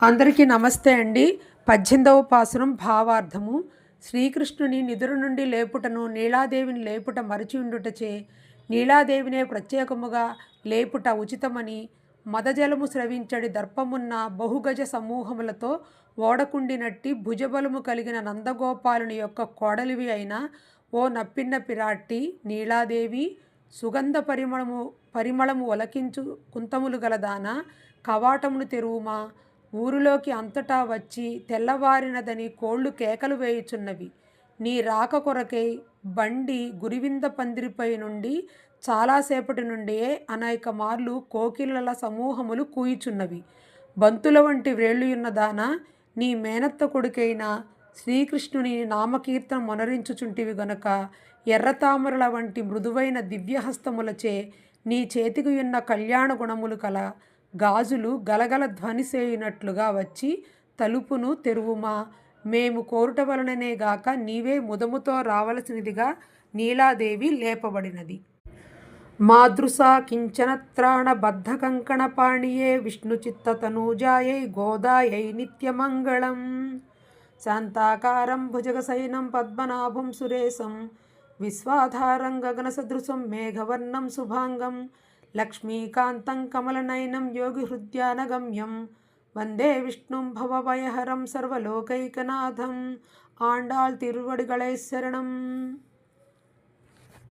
అందరికీ నమస్తే అండి. 18వ పాసురం భావార్థము. శ్రీకృష్ణుని నిదుర నుండి లేపుటను నీలాదేవిని లేపుట మరచియుండుటచే నీలాదేవినే ప్రత్యేకముగా లేపుట ఉచితమని మదజలము స్రవించడి దర్పమున్న బహుగజ సమూహములతో ఓడకుండినట్టి భుజబలము కలిగిన నందగోపాలుని యొక్క కోడలివి అయిన ఓ నప్పిన్న పిరాట్టి నీలాదేవి, సుగంధ పరిమళము ఒలకించు కుంతములు గలదాన, కవాటమును తెరువుమా. ఊరిలోకి అంతటా వచ్చి తెల్లవారినదని కోళ్లు కేకలు వేయుచున్నవి. నీ రాక కొరకై బండి గురివింద పందిరిపై నుండి చాలాసేపటి నుండియే అనేక మార్లు కోకిలల సమూహములు కూయుచున్నవి. బంతుల వంటి వ్రేళ్ళుయున్నదానా, నీ మేనత్త కొడుకైన శ్రీకృష్ణుని నామకీర్తన మొనరించుచుంటివి గనుక ఎర్రతామరల వంటి మృదువైన దివ్యహస్తములచే నీ చేతికి ఉన్న కళ్యాణ గుణములు కల గాజులు గలగల ధ్వని చేయునట్లుగా వచ్చి తలుపును తెరువుమా. మేము కోరుట వలననేగాక నీవే ముదముతో రావలసినదిగా నీలాదేవి లేపబడినది. మాదృశా కించనత్రాణ బద్ధ కంకణ పాణియే విష్ణుచిత్తతనూజాయై గోదాయై నిత్యమంగళం. శాంతాకారం భుజగశయనం పద్మనాభం సురేశం విశ్వాధారం గగనసదృశం మేఘవర్ణం శుభాంగం లక్ష్మీకాంతం కమలనయనం యోగిహృద్యానగమ్యం వందే విష్ణుం భవభయహరం సర్వలోకైకనాథం. ఆండాళ్ తిరువడిగళై శరణం.